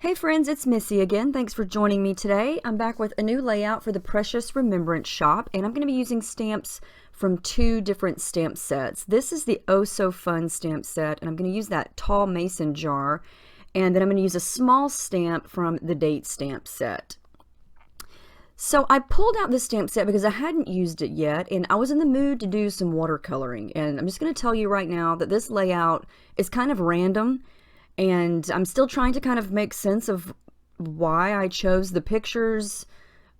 Hey friends, it's Missy again. Thanks for joining me today. I'm back with a new layout for the Precious Remembrance shop, and I'm going to be using stamps from two different stamp sets. This is the Oh So Fun stamp set, and I'm going to use that tall mason jar, and then I'm going to use a small stamp from the date stamp set. So I pulled out this stamp set because I hadn't used it yet, and I was in the mood to do some watercoloring. And I'm just going to tell you right now that this layout is kind of random, and I'm still trying to kind of make sense of why I chose the pictures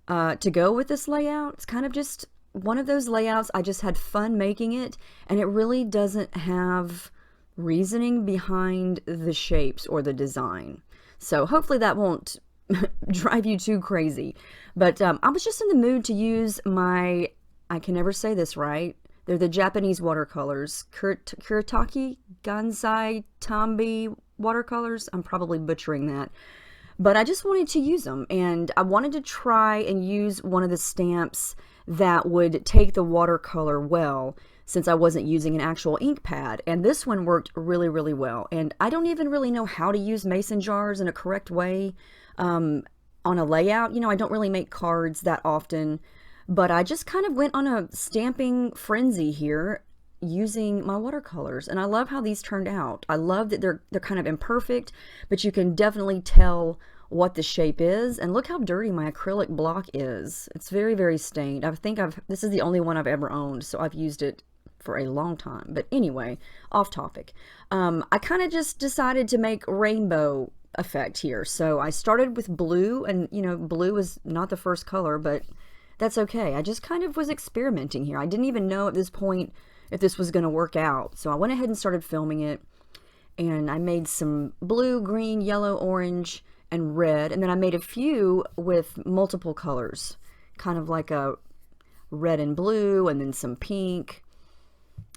to go with this layout. It's kind of just one of those layouts. I just had fun making it, and it really doesn't have reasoning behind the shapes or the design. So hopefully that won't drive you too crazy. But I was just in the mood to use my, I can never say this right, they're the Japanese watercolors, Kuretake Gansai Tambi watercolors. I'm probably butchering that. But I just wanted to use them, and I wanted to try and use one of the stamps that would take the watercolor well, since I wasn't using an actual ink pad. And this one worked really, really well. And I don't even really know how to use mason jars in a correct way on a layout. You know, I don't really make cards that often, but I just kind of went on a stamping frenzy here using my watercolors, and I love how these turned out. I love that they're kind of imperfect, but you can definitely tell what the shape is. And look how dirty my acrylic block is. It's very, very stained. I think this is the only one I've ever owned, so I've used it for a long time. But anyway, off topic. I kind of just decided to make rainbow effect here. So I started with blue, and you know, blue is not the first color, but that's okay. I just kind of was experimenting here. I didn't even know at this point if this was going to work out. So I went ahead and started filming it, and I made some blue, green, yellow, orange, and red, and then I made a few with multiple colors, kind of like a red and blue, and then some pink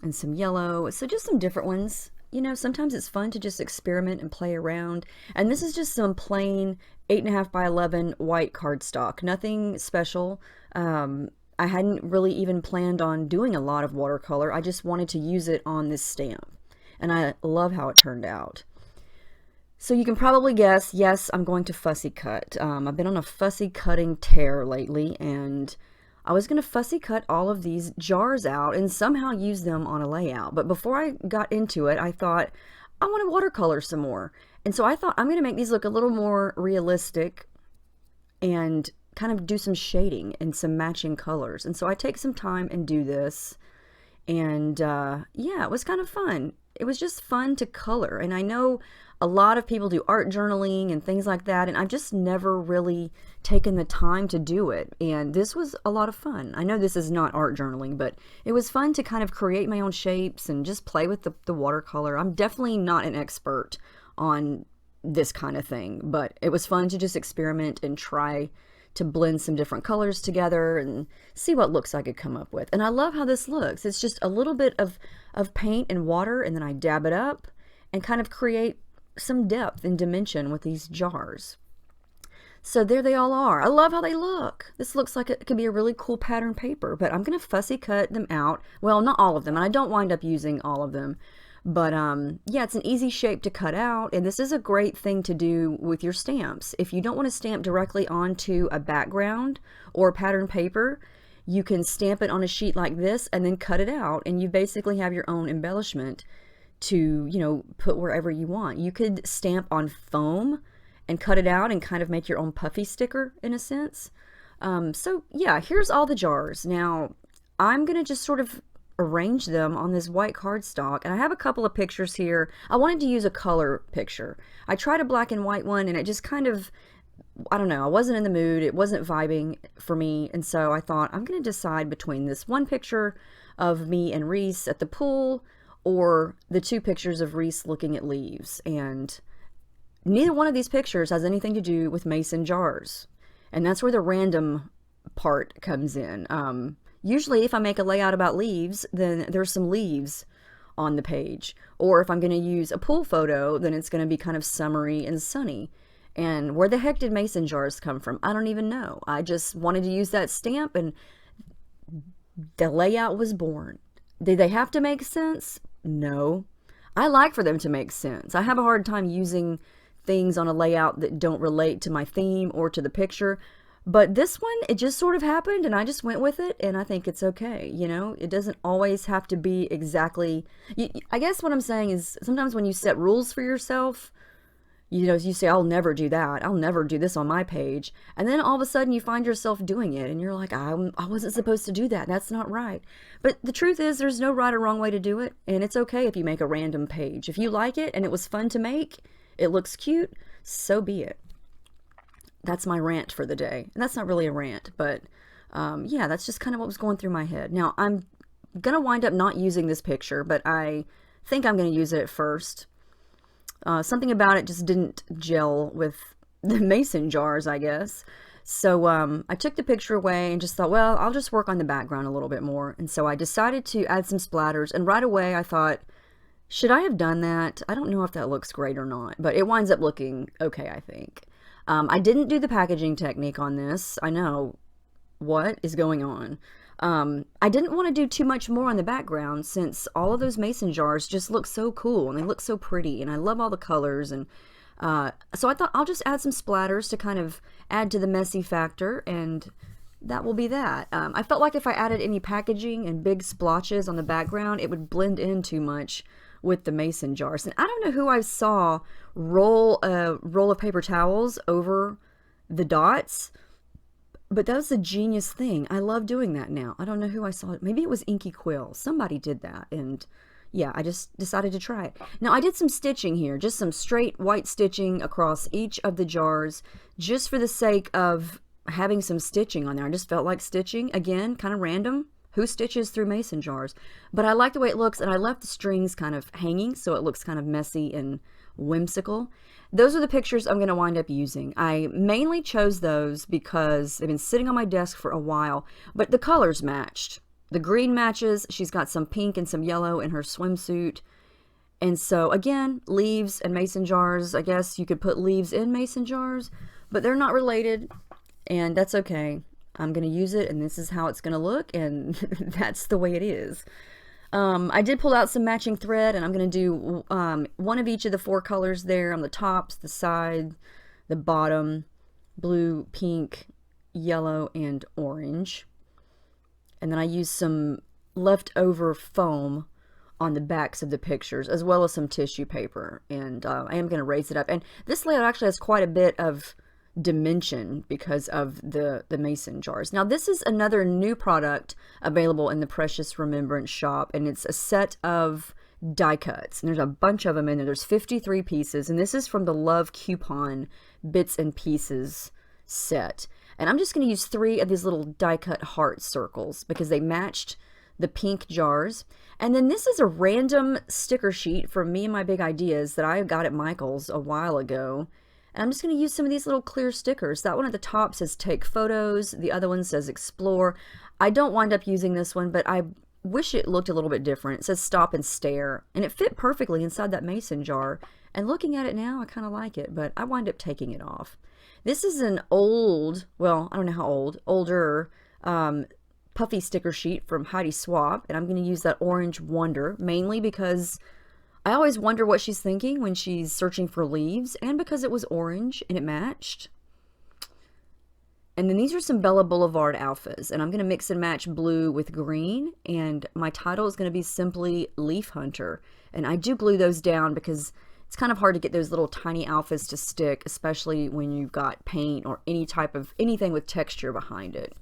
and some yellow. So just some different ones. You know, sometimes it's fun to just experiment and play around. And this is just some plain 8.5 by 11 white cardstock. Nothing special. I hadn't really even planned on doing a lot of watercolor. I just wanted to use it on this stamp. And I love how it turned out. So you can probably guess, yes, I'm going to fussy cut. I've been on a fussy cutting tear lately, and I was going to fussy cut all of these jars out and somehow use them on a layout. But before I got into it, I thought, I want to watercolor some more. And so I thought, I'm going to make these look a little more realistic and kind of do some shading and some matching colors. And so I take some time and do this. And yeah, it was kind of fun. It was just fun to color. And I know a lot of people do art journaling and things like that, and I've just never really taken the time to do it. And this was a lot of fun. I know this is not art journaling, but it was fun to kind of create my own shapes and just play with the watercolor. I'm definitely not an expert on this kind of thing, but it was fun to just experiment and try to blend some different colors together and see what looks I could come up with. And I love how this looks. It's just a little bit of paint and water, and then I dab it up and kind of create some depth and dimension with these jars. So there they all are. I love how they look. This looks like it could be a really cool pattern paper, but I'm going to fussy cut them out. Well, not all of them, and I don't wind up using all of them. But yeah, it's an easy shape to cut out, and this is a great thing to do with your stamps. If you don't want to stamp directly onto a background or pattern paper, you can stamp it on a sheet like this and then cut it out, and you basically have your own embellishment to, you know, put wherever you want. You could stamp on foam and cut it out and kind of make your own puffy sticker in a sense. So yeah, here's all the jars. Now I'm gonna just sort of arrange them on this white cardstock, and I have a couple of pictures here. I wanted to use a color picture. I tried a black and white one, and it just kind of, I don't know, I wasn't in the mood. It wasn't vibing for me, and so I thought I'm going to decide between this one picture of me and Reese at the pool or the two pictures of Reese looking at leaves. And neither one of these pictures has anything to do with mason jars, and that's where the random part comes in. Usually if I make a layout about leaves, then there's some leaves on the page. Or if I'm going to use a pool photo, then it's going to be kind of summery and sunny. And where the heck did mason jars come from? I don't even know. I just wanted to use that stamp, and the layout was born. Did they have to make sense? No. I like for them to make sense. I have a hard time using things on a layout that don't relate to my theme or to the picture. But this one, it just sort of happened and I just went with it, and I think it's okay. You know, it doesn't always have to be exactly, I guess what I'm saying is sometimes when you set rules for yourself, you know, you say, I'll never do that. I'll never do this on my page. And then all of a sudden you find yourself doing it and you're like, I wasn't supposed to do that. That's not right. But the truth is there's no right or wrong way to do it. And it's okay if you make a random page. If you like it and it was fun to make, it looks cute, so be it. That's my rant for the day. And that's not really a rant, but yeah, that's just kind of what was going through my head. Now, I'm going to wind up not using this picture, but I think I'm going to use it at first. Something about it just didn't gel with the mason jars, I guess. So I took the picture away and just thought, well, I'll just work on the background a little bit more. And so I decided to add some splatters. And right away I thought, should I have done that? I don't know if that looks great or not, but it winds up looking okay, I think. I didn't do the packaging technique on this. I know. What is going on? I didn't want to do too much more on the background since all of those mason jars just look so cool and they look so pretty and I love all the colors, and so I thought I'll just add some splatters to kind of add to the messy factor, and that will be that. I felt like if I added any packaging and big splotches on the background, it would blend in too much with the mason jars. And I don't know who I saw roll a roll of paper towels over the dots, but that was a genius thing. I love doing that now. I don't know who I saw it. Maybe it was Inky Quill. Somebody did that, and yeah, I just decided to try it. Now, I did some stitching here, just some straight white stitching across each of the jars, just for the sake of having some stitching on there. I just felt like stitching. Again, kind of random. Who stitches through mason jars? But I like the way it looks, and I left the strings kind of hanging, so it looks kind of messy and whimsical. Those are the pictures I'm going to wind up using. I mainly chose those because they've been sitting on my desk for a while, but the colors matched. The green matches. She's got some pink and some yellow in her swimsuit. And so, again, leaves and mason jars. I guess you could put leaves in mason jars, but they're not related, and that's okay. I'm going to use it, and this is how it's going to look, and that's the way it is. I did pull out some matching thread, and I'm going to do one of each of the 4 colors there on the tops, the side, the bottom, blue, pink, yellow, and orange. And then I used some leftover foam on the backs of the pictures, as well as some tissue paper. And I am going to raise it up. And this layout actually has quite a bit of dimension because of the mason jars. Now, this is another new product available in the Precious Remembrance shop, and it's a set of die cuts, and there's a bunch of them in there. There's 53 pieces, and this is from the Love Coupon Bits and Pieces set. And I'm just going to use 3 of these little die cut heart circles because they matched the pink jars. And then this is a random sticker sheet from Me and My Big Ideas that I got at Michael's a while ago. And I'm just going to use some of these little clear stickers. That one at the top says Take Photos. The other one says Explore. I don't wind up using this one, but I wish it looked a little bit different. It says Stop and Stare. And it fit perfectly inside that mason jar. And looking at it now, I kind of like it, but I wind up taking it off. This is an old, well, I don't know how old, older puffy sticker sheet from Heidi Swapp. And I'm going to use that Orange Wonder, mainly because I always wonder what she's thinking when she's searching for leaves, and because it was orange and it matched. And then these are some Bella Boulevard alphas, and I'm going to mix and match blue with green, and my title is going to be simply Leaf Hunter. And I do glue those down because it's kind of hard to get those little tiny alphas to stick, especially when you've got paint or any type of anything with texture behind it.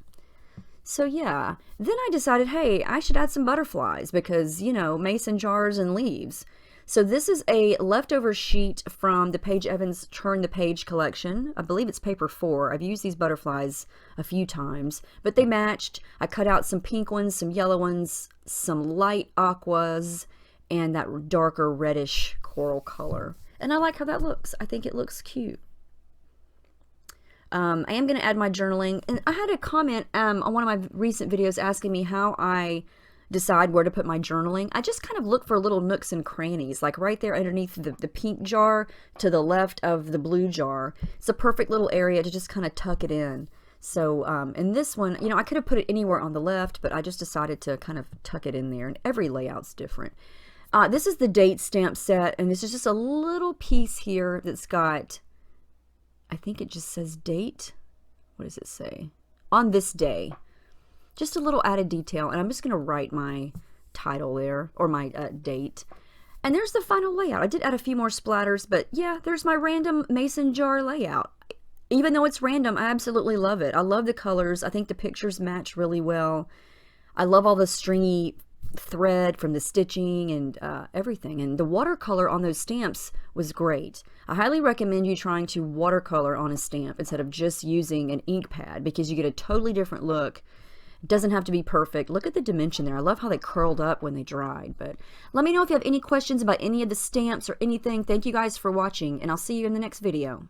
So yeah, then I decided, hey, I should add some butterflies because, you know, mason jars and leaves. So this is a leftover sheet from the Paige Evans Turn the Page collection. I believe it's paper 4. I've used these butterflies a few times, but they matched. I cut out some pink ones, some yellow ones, some light aquas, and that darker reddish coral color. And I like how that looks. I think it looks cute. I am going to add my journaling. And I had a comment on one of my recent videos asking me how I decide where to put my journaling. I just kind of look for little nooks and crannies, like right there underneath the pink jar to the left of the blue jar. It's a perfect little area to just kind of tuck it in. So in this one, you know, I could have put it anywhere on the left, but I just decided to kind of tuck it in there, and every layout's different. This is the date stamp set, and this is just a little piece here that's got, I think it just says date. What does it say? On this day. Just a little added detail, and I'm just going to write my title there, or my date. And there's the final layout. I did add a few more splatters, but yeah, there's my random mason jar layout. Even though it's random, I absolutely love it. I love the colors. I think the pictures match really well. I love all the stringy thread from the stitching and everything. And the watercolor on those stamps was great. I highly recommend you trying to watercolor on a stamp instead of just using an ink pad, because you get a totally different look. It doesn't have to be perfect. Look at the dimension there. I love how they curled up when they dried. But let me know if you have any questions about any of the stamps or anything. Thank you guys for watching, and I'll see you in the next video.